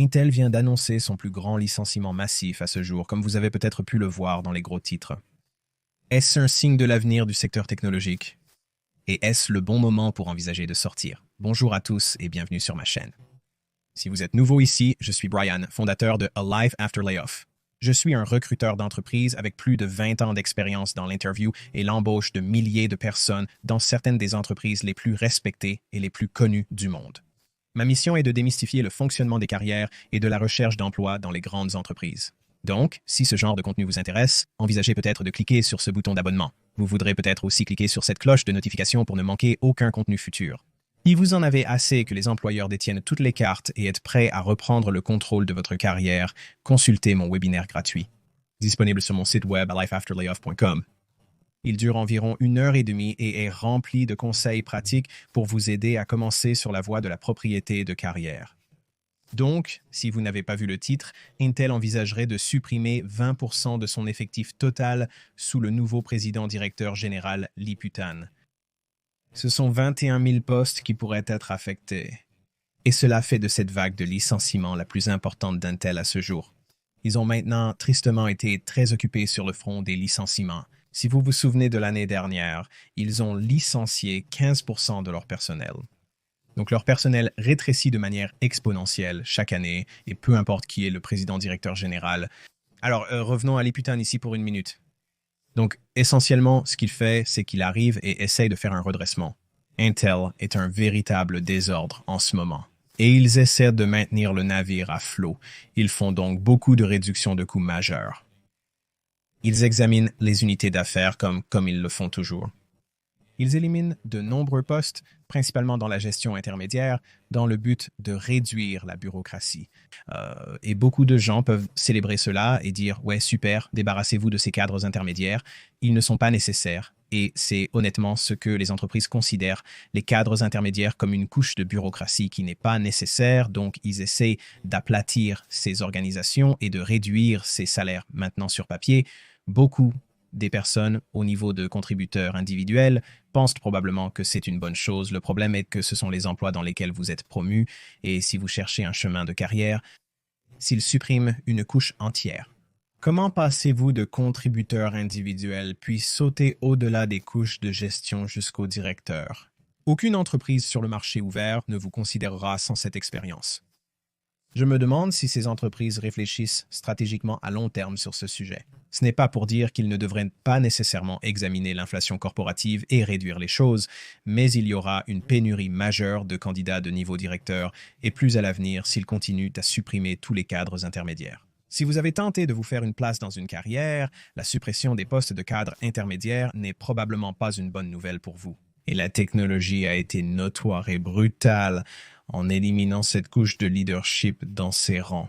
Intel vient d'annoncer son plus grand licenciement massif à ce jour, comme vous avez peut-être pu le voir dans les gros titres. Est-ce un signe de l'avenir du secteur technologique? Et est-ce le bon moment pour envisager de sortir? Bonjour à tous et bienvenue sur ma chaîne. Si vous êtes nouveau ici, je suis Brian, fondateur de A Life After Layoff. Je suis un recruteur d'entreprise avec plus de 20 ans d'expérience dans l'interview et l'embauche de milliers de personnes dans certaines des entreprises les plus respectées et les plus connues du monde. Ma mission est de démystifier le fonctionnement des carrières et de la recherche d'emploi dans les grandes entreprises. Donc, si ce genre de contenu vous intéresse, envisagez peut-être de cliquer sur ce bouton d'abonnement. Vous voudrez peut-être aussi cliquer sur cette cloche de notification pour ne manquer aucun contenu futur. Si vous en avez assez que les employeurs détiennent toutes les cartes et êtes prêts à reprendre le contrôle de votre carrière, consultez mon webinaire gratuit, disponible sur mon site web à lifeafterlayoff.com. Il dure environ 1 heure et demie et est rempli de conseils pratiques pour vous aider à commencer sur la voie de la propriété de carrière. Donc, si vous n'avez pas vu le titre, Intel envisagerait de supprimer 20% de son effectif total sous le nouveau président-directeur général Liputan. Ce sont 21 000 postes qui pourraient être affectés. Et cela fait de cette vague de licenciements la plus importante d'Intel à ce jour. Ils ont maintenant tristement été très occupés sur le front des licenciements. Si vous vous souvenez de l'année dernière, ils ont licencié 15% de leur personnel. Donc leur personnel rétrécit de manière exponentielle chaque année, et peu importe qui est le président-directeur général. Alors, revenons à Liputan ici pour une minute. Donc, essentiellement, ce qu'il fait, c'est qu'il arrive et essaye de faire un redressement. Intel est un véritable désordre en ce moment. Et ils essaient de maintenir le navire à flot. Ils font donc beaucoup de réductions de coûts majeures. Ils examinent les unités d'affaires comme ils le font toujours. Ils éliminent de nombreux postes, principalement dans la gestion intermédiaire, dans le but de réduire la bureaucratie. Et beaucoup de gens peuvent célébrer cela et dire « Ouais, super, débarrassez-vous de ces cadres intermédiaires. Ils ne sont pas nécessaires. » Et c'est honnêtement ce que les entreprises considèrent, les cadres intermédiaires, comme une couche de bureaucratie qui n'est pas nécessaire. Donc, ils essaient d'aplatir ces organisations et de réduire ces salaires. Maintenant, sur papier, beaucoup des personnes au niveau de contributeurs individuels pensent probablement que c'est une bonne chose. Le problème est que ce sont les emplois dans lesquels vous êtes promu et si vous cherchez un chemin de carrière, s'ils suppriment une couche entière. Comment passez-vous de contributeur individuel puis sauter au-delà des couches de gestion jusqu'au directeur? Aucune entreprise sur le marché ouvert ne vous considérera sans cette expérience. Je me demande si ces entreprises réfléchissent stratégiquement à long terme sur ce sujet. Ce n'est pas pour dire qu'ils ne devraient pas nécessairement examiner l'inflation corporative et réduire les choses, mais il y aura une pénurie majeure de candidats de niveau directeur et plus à l'avenir s'ils continuent à supprimer tous les cadres intermédiaires. Si vous avez tenté de vous faire une place dans une carrière, la suppression des postes de cadres intermédiaires n'est probablement pas une bonne nouvelle pour vous. Et la technologie a été notoire et brutale en éliminant cette couche de leadership dans ses rangs.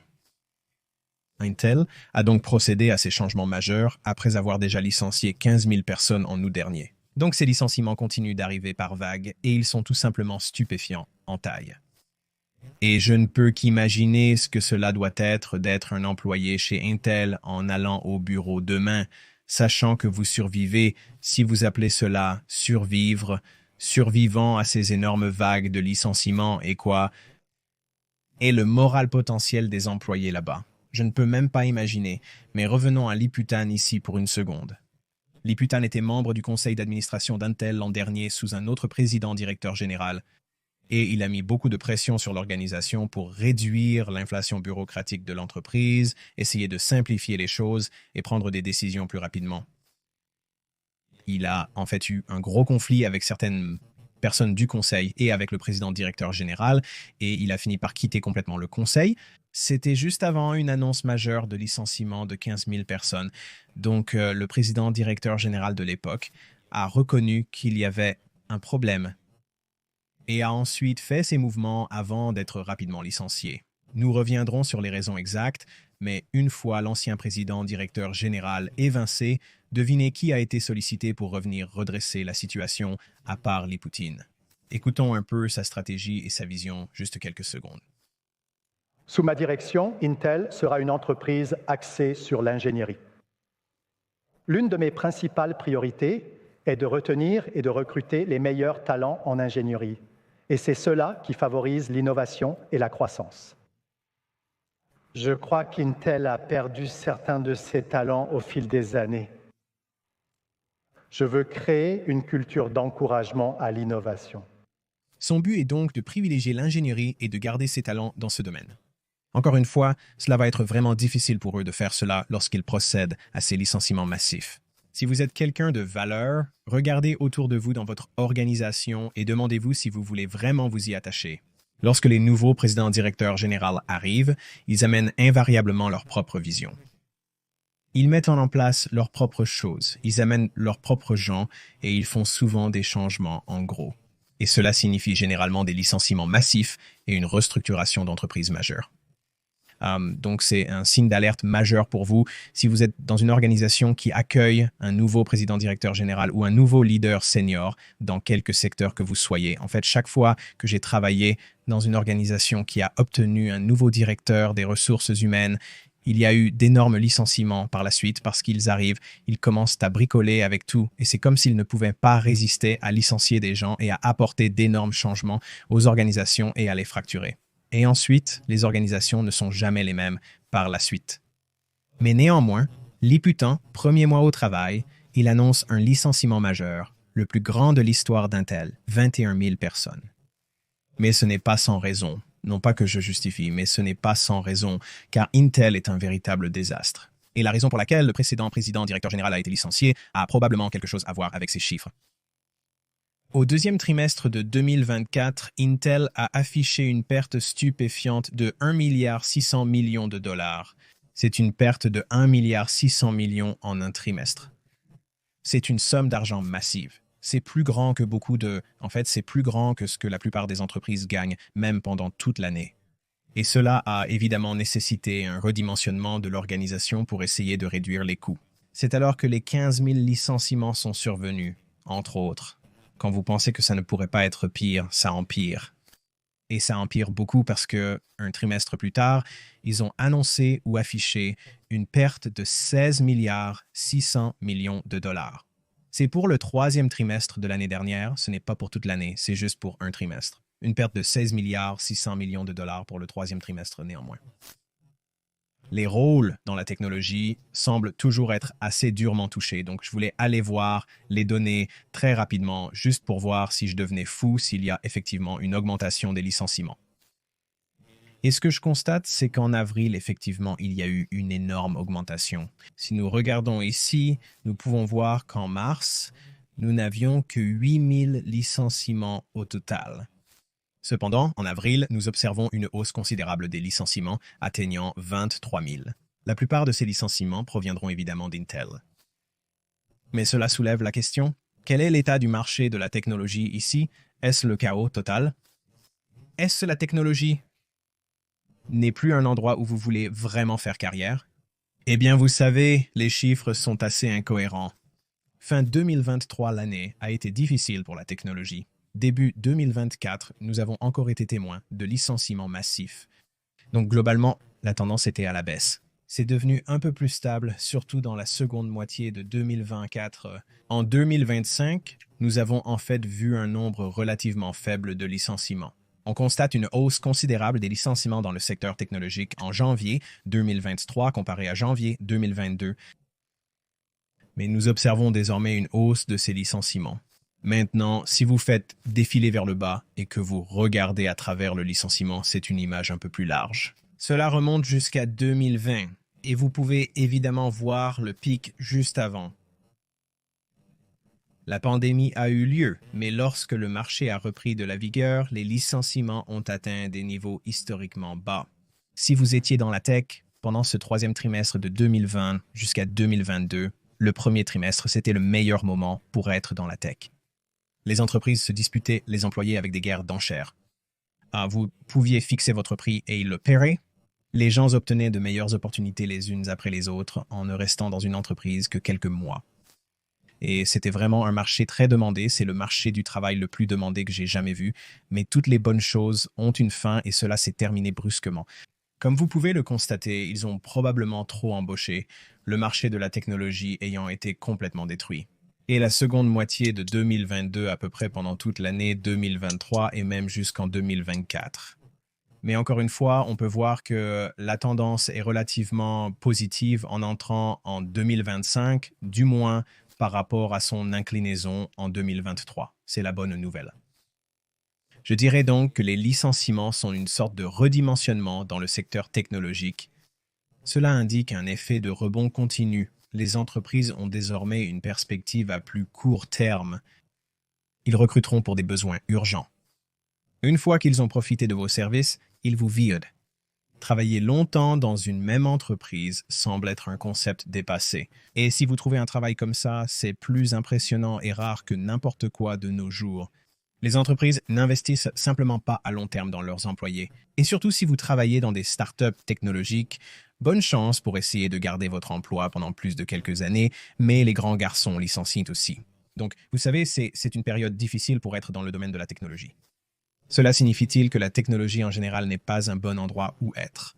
Intel a donc procédé à ces changements majeurs après avoir déjà licencié 15 000 personnes en août dernier. Donc ces licenciements continuent d'arriver par vagues et ils sont tout simplement stupéfiants en taille. Et je ne peux qu'imaginer ce que cela doit être d'être un employé chez Intel en allant au bureau demain, sachant que vous survivez, si vous appelez cela survivre, survivant à ces énormes vagues de licenciements et quoi, et le moral potentiel des employés là-bas. Je ne peux même pas imaginer, mais revenons à Liputan ici pour une seconde. Liputan était membre du conseil d'administration d'Intel l'an dernier sous un autre président-directeur général, et il a mis beaucoup de pression sur l'organisation pour réduire l'inflation bureaucratique de l'entreprise, essayer de simplifier les choses et prendre des décisions plus rapidement. Il a en fait eu un gros conflit avec certaines personnes du conseil et avec le président-directeur général, et il a fini par quitter complètement le conseil. C'était juste avant une annonce majeure de licenciement de 15 000 personnes. Donc, le président-directeur général de l'époque a reconnu qu'il y avait un problème et a ensuite fait ses mouvements avant d'être rapidement licencié. Nous reviendrons sur les raisons exactes, mais une fois l'ancien président-directeur général évincé, devinez qui a été sollicité pour revenir redresser la situation à part Liputin. Écoutons un peu sa stratégie et sa vision, juste quelques secondes. Sous ma direction, Intel sera une entreprise axée sur l'ingénierie. L'une de mes principales priorités est de retenir et de recruter les meilleurs talents en ingénierie. Et c'est cela qui favorise l'innovation et la croissance. Je crois qu'Intel a perdu certains de ses talents au fil des années. Je veux créer une culture d'encouragement à l'innovation. Son but est donc de privilégier l'ingénierie et de garder ses talents dans ce domaine. Encore une fois, cela va être vraiment difficile pour eux de faire cela lorsqu'ils procèdent à ces licenciements massifs. Si vous êtes quelqu'un de valeur, regardez autour de vous dans votre organisation et demandez-vous si vous voulez vraiment vous y attacher. Lorsque les nouveaux présidents-directeurs généraux arrivent, ils amènent invariablement leur propre vision. Ils mettent en place leurs propres choses, ils amènent leurs propres gens et ils font souvent des changements en gros. Et cela signifie généralement des licenciements massifs et une restructuration d'entreprises majeure. Donc, c'est un signe d'alerte majeur pour vous. Si vous êtes dans une organisation qui accueille un nouveau président-directeur général ou un nouveau leader senior dans quelque secteur que vous soyez. En fait, chaque fois que j'ai travaillé dans une organisation qui a obtenu un nouveau directeur des ressources humaines, il y a eu d'énormes licenciements par la suite parce qu'ils arrivent, ils commencent à bricoler avec tout et c'est comme s'ils ne pouvaient pas résister à licencier des gens et à apporter d'énormes changements aux organisations et à les fracturer. Et ensuite, les organisations ne sont jamais les mêmes par la suite. Mais néanmoins, Liputan, premier mois au travail, il annonce un licenciement majeur, le plus grand de l'histoire d'Intel, 21 000 personnes. Mais ce n'est pas sans raison. Non pas que je justifie, mais ce n'est pas sans raison, car Intel est un véritable désastre. Et la raison pour laquelle le précédent président-directeur général a été licencié a probablement quelque chose à voir avec ces chiffres. Au deuxième trimestre de 2024, Intel a affiché une perte stupéfiante de 1,6 milliard de dollars. C'est une perte de 1,6 milliard en un trimestre. C'est une somme d'argent massive. C'est plus grand que c'est plus grand que ce que la plupart des entreprises gagnent, même pendant toute l'année. Et cela a évidemment nécessité un redimensionnement de l'organisation pour essayer de réduire les coûts. C'est alors que les 15 000 licenciements sont survenus, entre autres. Quand vous pensez que ça ne pourrait pas être pire, ça empire. Et ça empire beaucoup parce que, un trimestre plus tard, ils ont annoncé ou affiché une perte de 16 milliards 600 millions de dollars. C'est pour le troisième trimestre de l'année dernière, ce n'est pas pour toute l'année, c'est juste pour un trimestre. Une perte de 16 milliards 600 millions de dollars pour le troisième trimestre néanmoins. Les rôles dans la technologie semblent toujours être assez durement touchés, donc je voulais aller voir les données très rapidement, juste pour voir si je devenais fou, s'il y a effectivement une augmentation des licenciements. Et ce que je constate, c'est qu'en avril, effectivement, il y a eu une énorme augmentation. Si nous regardons ici, nous pouvons voir qu'en mars, nous n'avions que 8000 licenciements au total. Cependant, en avril, nous observons une hausse considérable des licenciements atteignant 23 000. La plupart de ces licenciements proviendront évidemment d'Intel. Mais cela soulève la question, quel est l'état du marché de la technologie ici? Est-ce le chaos total? Est-ce la technologie n'est plus un endroit où vous voulez vraiment faire carrière? Eh bien, vous savez, les chiffres sont assez incohérents. Fin 2023, l'année a été difficile pour la technologie. Début 2024, nous avons encore été témoins de licenciements massifs. Donc globalement, la tendance était à la baisse. C'est devenu un peu plus stable, surtout dans la seconde moitié de 2024. En 2025, nous avons en fait vu un nombre relativement faible de licenciements. On constate une hausse considérable des licenciements dans le secteur technologique en janvier 2023 comparé à janvier 2022. Mais nous observons désormais une hausse de ces licenciements. Maintenant, si vous faites défiler vers le bas et que vous regardez à travers le licenciement, c'est une image un peu plus large. Cela remonte jusqu'à 2020 et vous pouvez évidemment voir le pic juste avant. La pandémie a eu lieu, mais lorsque le marché a repris de la vigueur, les licenciements ont atteint des niveaux historiquement bas. Si vous étiez dans la tech, pendant ce troisième trimestre de 2020 jusqu'à 2022, le premier trimestre, c'était le meilleur moment pour être dans la tech. Les entreprises se disputaient les employés avec des guerres d'enchères. Vous pouviez fixer votre prix et ils le paieraient. Les gens obtenaient de meilleures opportunités les unes après les autres en ne restant dans une entreprise que quelques mois. Et c'était vraiment un marché très demandé, c'est le marché du travail le plus demandé que j'ai jamais vu, mais toutes les bonnes choses ont une fin et cela s'est terminé brusquement. Comme vous pouvez le constater, ils ont probablement trop embauché, le marché de la technologie ayant été complètement détruit. Et la seconde moitié de 2022 à peu près pendant toute l'année 2023 et même jusqu'en 2024. Mais encore une fois, on peut voir que la tendance est relativement positive en entrant en 2025, du moins par rapport à son inclinaison en 2023. C'est la bonne nouvelle. Je dirais donc que les licenciements sont une sorte de redimensionnement dans le secteur technologique. Cela indique un effet de rebond continu. Les entreprises ont désormais une perspective à plus court terme. Ils recruteront pour des besoins urgents. Une fois qu'ils ont profité de vos services, ils vous virent. Travailler longtemps dans une même entreprise semble être un concept dépassé. Et si vous trouvez un travail comme ça, c'est plus impressionnant et rare que n'importe quoi de nos jours. Les entreprises n'investissent simplement pas à long terme dans leurs employés. Et surtout si vous travaillez dans des startups technologiques, bonne chance pour essayer de garder votre emploi pendant plus de quelques années, mais les grands garçons licencient aussi. Donc, vous savez, c'est une période difficile pour être dans le domaine de la technologie. Cela signifie-t-il que la technologie en général n'est pas un bon endroit où être?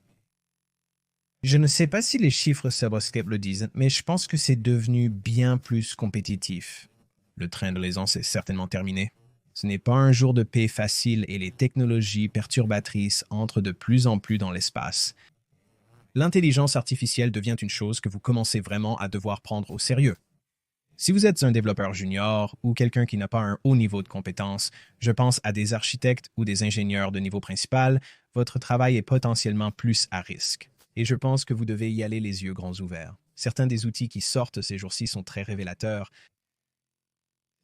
Je ne sais pas si les chiffres Cyberscape le disent, mais je pense que c'est devenu bien plus compétitif. Le train de l'aisance est certainement terminé. Ce n'est pas un jour de paix facile et les technologies perturbatrices entrent de plus en plus dans l'espace. L'intelligence artificielle devient une chose que vous commencez vraiment à devoir prendre au sérieux. Si vous êtes un développeur junior ou quelqu'un qui n'a pas un haut niveau de compétences, je pense à des architectes ou des ingénieurs de niveau principal, votre travail est potentiellement plus à risque. Et je pense que vous devez y aller les yeux grands ouverts. Certains des outils qui sortent ces jours-ci sont très révélateurs.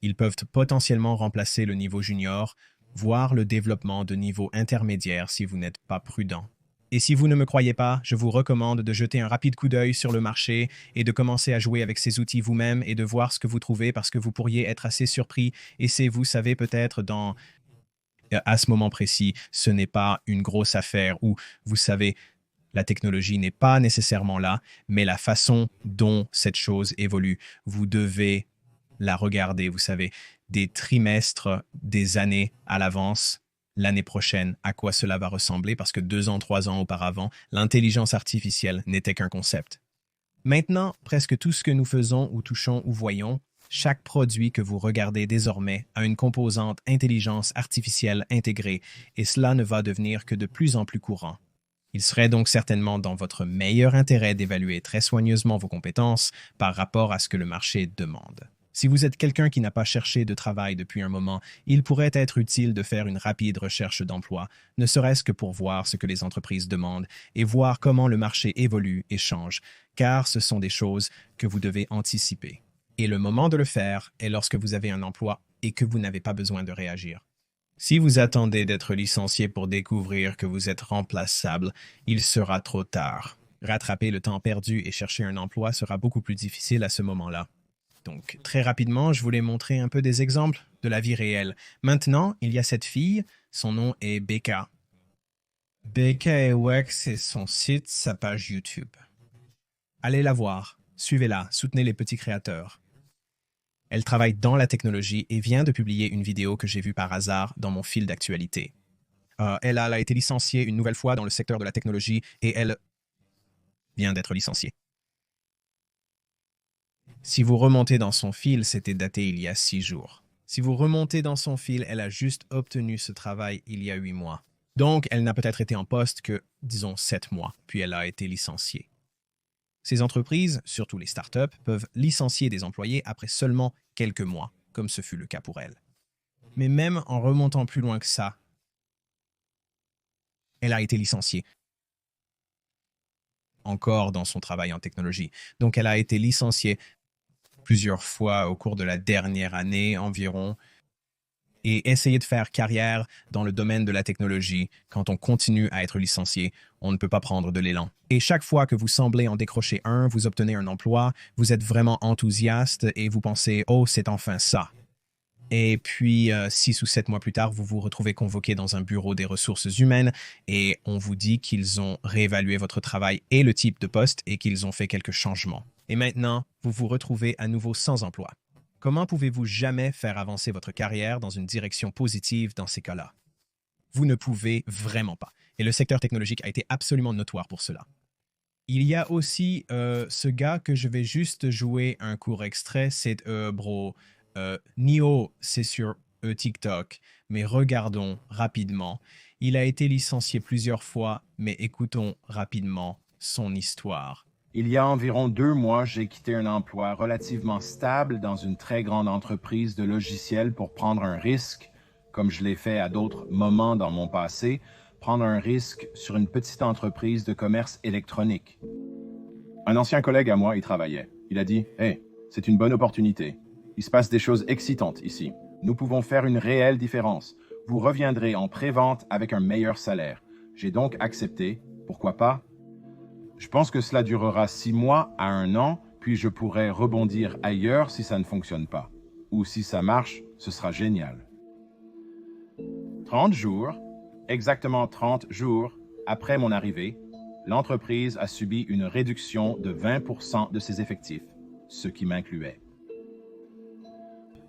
Ils peuvent potentiellement remplacer le niveau junior, voire le développement de niveau intermédiaire si vous n'êtes pas prudent. Et si vous ne me croyez pas, je vous recommande de jeter un rapide coup d'œil sur le marché et de commencer à jouer avec ces outils vous-même et de voir ce que vous trouvez parce que vous pourriez être assez surpris. Et c'est, vous savez, peut-être à ce moment précis, ce n'est pas une grosse affaire où, vous savez, la technologie n'est pas nécessairement là, mais la façon dont cette chose évolue, vous devez la regarder, vous savez, des trimestres, des années à l'avance, l'année prochaine, à quoi cela va ressembler, parce que 2 ans, 3 ans auparavant, l'intelligence artificielle n'était qu'un concept. Maintenant, presque tout ce que nous faisons ou touchons ou voyons, chaque produit que vous regardez désormais a une composante intelligence artificielle intégrée, et cela ne va devenir que de plus en plus courant. Il serait donc certainement dans votre meilleur intérêt d'évaluer très soigneusement vos compétences par rapport à ce que le marché demande. Si vous êtes quelqu'un qui n'a pas cherché de travail depuis un moment, il pourrait être utile de faire une rapide recherche d'emploi, ne serait-ce que pour voir ce que les entreprises demandent et voir comment le marché évolue et change, car ce sont des choses que vous devez anticiper. Et le moment de le faire est lorsque vous avez un emploi et que vous n'avez pas besoin de réagir. Si vous attendez d'être licencié pour découvrir que vous êtes remplaçable, il sera trop tard. Rattraper le temps perdu et chercher un emploi sera beaucoup plus difficile à ce moment-là. Donc, très rapidement, je voulais montrer un peu des exemples de la vie réelle. Maintenant, il y a cette fille, son nom est Becca. Becca Eweck, c'est son site, sa page YouTube. Allez la voir, suivez-la, soutenez les petits créateurs. Elle travaille dans la technologie et vient de publier une vidéo que j'ai vue par hasard dans mon fil d'actualité. Elle a été licenciée une nouvelle fois dans le secteur de la technologie et elle vient d'être licenciée. Si vous remontez dans son fil, c'était daté il y a 6 jours. Si vous remontez dans son fil, elle a juste obtenu ce travail il y a 8 mois. Donc, elle n'a peut-être été en poste que, disons, 7 mois, puis elle a été licenciée. Ces entreprises, surtout les startups, peuvent licencier des employés après seulement quelques mois, comme ce fut le cas pour elle. Mais même en remontant plus loin que ça, elle a été licenciée encore dans son travail en technologie. Donc, elle a été licenciée plusieurs fois au cours de la dernière année environ. Et essayer de faire carrière dans le domaine de la technologie, quand on continue à être licencié, on ne peut pas prendre de l'élan. Et chaque fois que vous semblez en décrocher un, vous obtenez un emploi, vous êtes vraiment enthousiaste et vous pensez « Oh, c'est enfin ça ». Et puis, 6 ou 7 mois plus tard, vous vous retrouvez convoqué dans un bureau des ressources humaines et on vous dit qu'ils ont réévalué votre travail et le type de poste et qu'ils ont fait quelques changements. Et maintenant, vous vous retrouvez à nouveau sans emploi. Comment pouvez-vous jamais faire avancer votre carrière dans une direction positive dans ces cas-là? Vous ne pouvez vraiment pas. Et le secteur technologique a été absolument notoire pour cela. Il y a aussi ce gars que je vais juste jouer un court extrait, c'est bro. Nio, c'est sur TikTok, mais regardons rapidement. Il a été licencié plusieurs fois, mais écoutons rapidement son histoire. Il y a environ 2 mois, j'ai quitté un emploi relativement stable dans une très grande entreprise de logiciels pour prendre un risque, comme je l'ai fait à d'autres moments dans mon passé, prendre un risque sur une petite entreprise de commerce électronique. Un ancien collègue à moi y travaillait. Il a dit « Hey, c'est une bonne opportunité. Il se passe des choses excitantes ici. Nous pouvons faire une réelle différence. Vous reviendrez en pré-vente avec un meilleur salaire. » J'ai donc accepté. Pourquoi pas? Je pense que cela durera 6 mois à 1 an, puis je pourrai rebondir ailleurs si ça ne fonctionne pas. Ou si ça marche, ce sera génial. 30 jours, exactement 30 jours après mon arrivée, l'entreprise a subi une réduction de 20% de ses effectifs, ce qui m'incluait.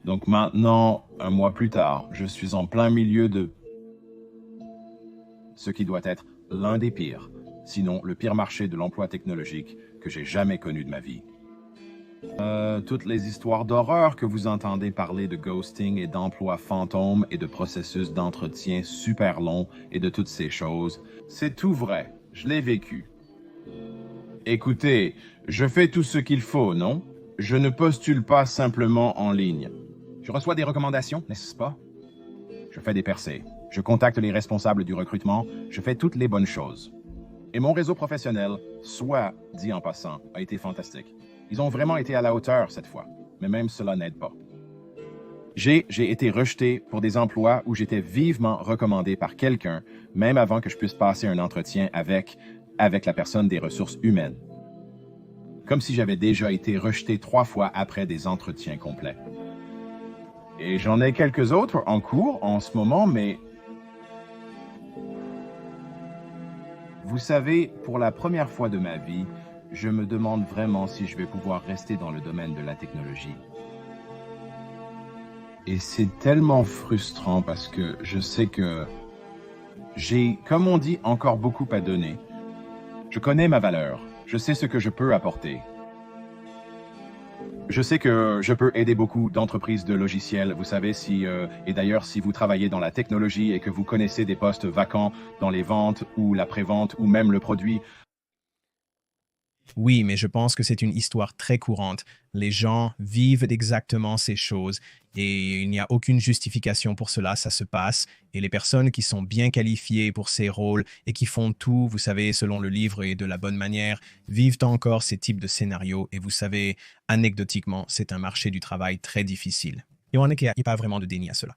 Donc maintenant, 1 mois plus tard, je suis en plein milieu de ce qui doit être l'un des pires, sinon le pire marché de l'emploi technologique que j'ai jamais connu de ma vie. Toutes les histoires d'horreur que vous entendez parler de ghosting et d'emploi fantôme et de processus d'entretien super long et de toutes ces choses, c'est tout vrai, je l'ai vécu. Écoutez, je fais tout ce qu'il faut, non? Je ne postule pas simplement en ligne. Je reçois des recommandations, n'est-ce pas? Je fais des percées, je contacte les responsables du recrutement, je fais toutes les bonnes choses. Et mon réseau professionnel, soit dit en passant, a été fantastique. Ils ont vraiment été à la hauteur cette fois, mais même cela n'aide pas. J'ai été rejeté pour des emplois où j'étais vivement recommandé par quelqu'un, même avant que je puisse passer un entretien avec la personne des ressources humaines. Comme si j'avais déjà été rejeté 3 fois après des entretiens complets. Et j'en ai quelques autres en cours en ce moment, mais vous savez, pour la première fois de ma vie, je me demande vraiment si je vais pouvoir rester dans le domaine de la technologie. Et c'est tellement frustrant parce que je sais que j'ai, comme on dit, encore beaucoup à donner. Je connais ma valeur. Je sais ce que je peux apporter. Je sais que je peux aider beaucoup d'entreprises de logiciels. Vous savez, et d'ailleurs, si vous travaillez dans la technologie et que vous connaissez des postes vacants dans les ventes ou la prévente ou même le produit. Oui, mais je pense que c'est une histoire très courante. Les gens vivent exactement ces choses et il n'y a aucune justification pour cela, ça se passe. Et les personnes qui sont bien qualifiées pour ces rôles et qui font tout, vous savez, selon le livre et de la bonne manière, vivent encore ces types de scénarios. Et vous savez, anecdotiquement, c'est un marché du travail très difficile. Et on n'y a pas vraiment de déni à cela.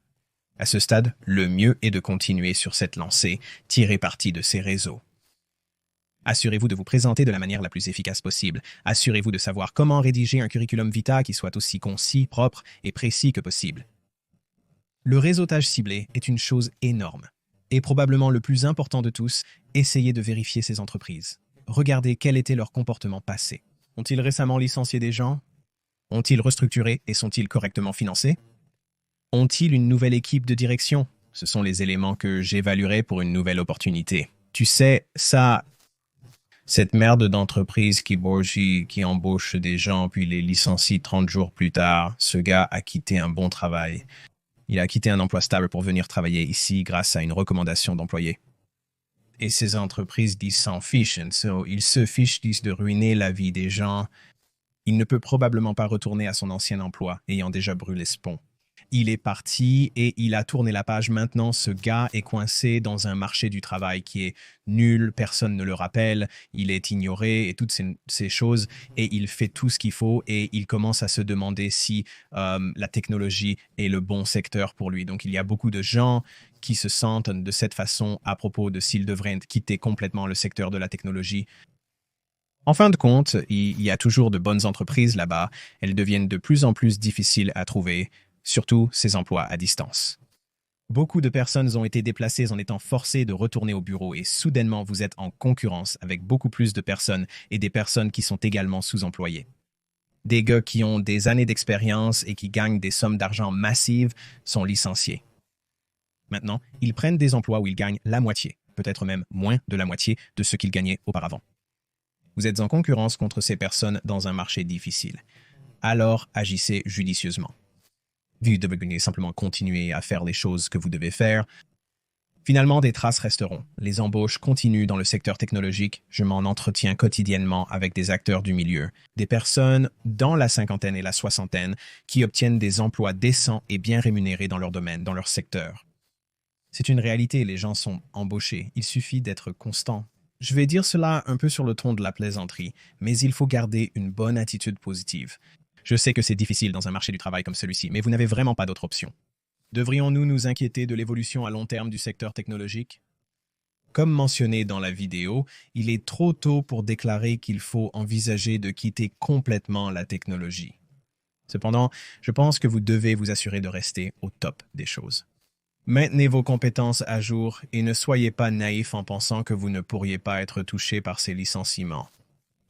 À ce stade, le mieux est de continuer sur cette lancée, tirer parti de ces réseaux. Assurez-vous de vous présenter de la manière la plus efficace possible. Assurez-vous de savoir comment rédiger un curriculum vitae qui soit aussi concis, propre et précis que possible. Le réseautage ciblé est une chose énorme. Et probablement le plus important de tous, essayez de vérifier ces entreprises. Regardez quel était leur comportement passé. Ont-ils récemment licencié des gens? Ont-ils restructuré et sont-ils correctement financés? Ont-ils une nouvelle équipe de direction? Ce sont les éléments que j'évaluerai pour une nouvelle opportunité. Tu sais, ça... Cette merde d'entreprise qui embauche des gens puis les licencie 30 jours plus tard, ce gars a quitté un bon travail. Il a quitté un emploi stable pour venir travailler ici grâce à une recommandation d'employé. Et ces entreprises disent s'en fichent, ils se fichent, disent de ruiner la vie des gens. Il ne peut probablement pas retourner à son ancien emploi, ayant déjà brûlé ce pont. Il est parti et il a tourné la page. Maintenant, ce gars est coincé dans un marché du travail qui est nul, personne ne le rappelle, il est ignoré et toutes ces choses. Et il fait tout ce qu'il faut et il commence à se demander si la technologie est le bon secteur pour lui. Donc, il y a beaucoup de gens qui se sentent de cette façon à propos de s'ils devraient quitter complètement le secteur de la technologie. En fin de compte, il y a toujours de bonnes entreprises là-bas. Elles deviennent de plus en plus difficiles à trouver, surtout ces emplois à distance. Beaucoup de personnes ont été déplacées en étant forcées de retourner au bureau et soudainement vous êtes en concurrence avec beaucoup plus de personnes et des personnes qui sont également sous-employées. Des gars qui ont des années d'expérience et qui gagnent des sommes d'argent massives sont licenciés. Maintenant, ils prennent des emplois où ils gagnent la moitié, peut-être même moins de la moitié de ce qu'ils gagnaient auparavant. Vous êtes en concurrence contre ces personnes dans un marché difficile. Alors agissez judicieusement. Vous devez simplement continuer à faire les choses que vous devez faire. Finalement, des traces resteront. Les embauches continuent dans le secteur technologique. Je m'en entretiens quotidiennement avec des acteurs du milieu, des personnes dans la cinquantaine et la soixantaine qui obtiennent des emplois décents et bien rémunérés dans leur domaine, dans leur secteur. C'est une réalité, les gens sont embauchés. Il suffit d'être constant. Je vais dire cela un peu sur le ton de la plaisanterie, mais il faut garder une bonne attitude positive. Je sais que c'est difficile dans un marché du travail comme celui-ci, mais vous n'avez vraiment pas d'autre option. Devrions-nous nous inquiéter de l'évolution à long terme du secteur technologique? Comme mentionné dans la vidéo, il est trop tôt pour déclarer qu'il faut envisager de quitter complètement la technologie. Cependant, je pense que vous devez vous assurer de rester au top des choses. Maintenez vos compétences à jour et ne soyez pas naïf en pensant que vous ne pourriez pas être touché par ces licenciements.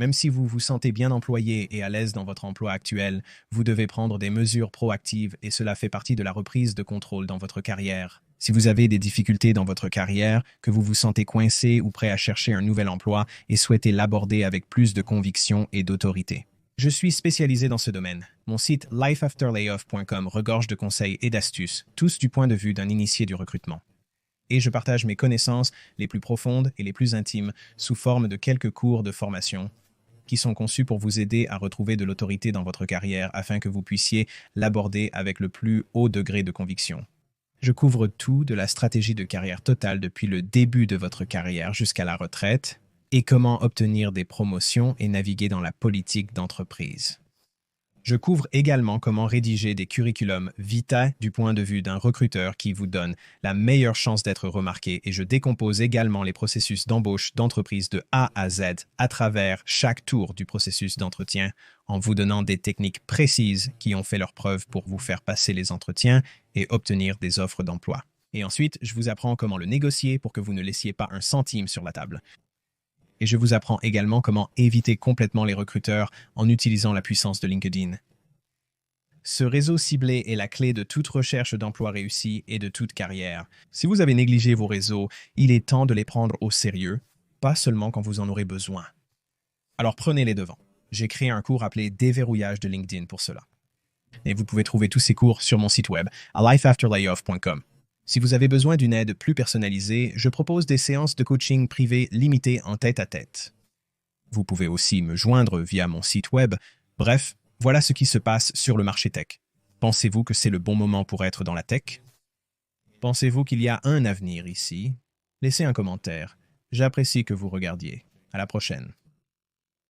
Même si vous vous sentez bien employé et à l'aise dans votre emploi actuel, vous devez prendre des mesures proactives et cela fait partie de la reprise de contrôle dans votre carrière. Si vous avez des difficultés dans votre carrière, que vous vous sentez coincé ou prêt à chercher un nouvel emploi et souhaitez l'aborder avec plus de conviction et d'autorité. Je suis spécialisé dans ce domaine. Mon site lifeafterlayoff.com regorge de conseils et d'astuces, tous du point de vue d'un initié du recrutement. Et je partage mes connaissances les plus profondes et les plus intimes sous forme de quelques cours de formation qui sont conçus pour vous aider à retrouver de l'autorité dans votre carrière afin que vous puissiez l'aborder avec le plus haut degré de conviction. Je couvre tout de la stratégie de carrière totale depuis le début de votre carrière jusqu'à la retraite et comment obtenir des promotions et naviguer dans la politique d'entreprise. Je couvre également comment rédiger des curriculums vitae du point de vue d'un recruteur qui vous donne la meilleure chance d'être remarqué et je décompose également les processus d'embauche d'entreprise de A à Z à travers chaque tour du processus d'entretien en vous donnant des techniques précises qui ont fait leur preuve pour vous faire passer les entretiens et obtenir des offres d'emploi. Et ensuite, je vous apprends comment le négocier pour que vous ne laissiez pas un centime sur la table. Et je vous apprends également comment éviter complètement les recruteurs en utilisant la puissance de LinkedIn. Ce réseau ciblé est la clé de toute recherche d'emploi réussie et de toute carrière. Si vous avez négligé vos réseaux, il est temps de les prendre au sérieux, pas seulement quand vous en aurez besoin. Alors prenez les devants. J'ai créé un cours appelé Déverrouillage de LinkedIn pour cela. Et vous pouvez trouver tous ces cours sur mon site web à lifeafterlayoff.com. Si vous avez besoin d'une aide plus personnalisée, je propose des séances de coaching privées limitées en tête-à-tête. Vous pouvez aussi me joindre via mon site web. Bref, voilà ce qui se passe sur le marché tech. Pensez-vous que c'est le bon moment pour être dans la tech? Pensez-vous qu'il y a un avenir ici? Laissez un commentaire. J'apprécie que vous regardiez. À la prochaine.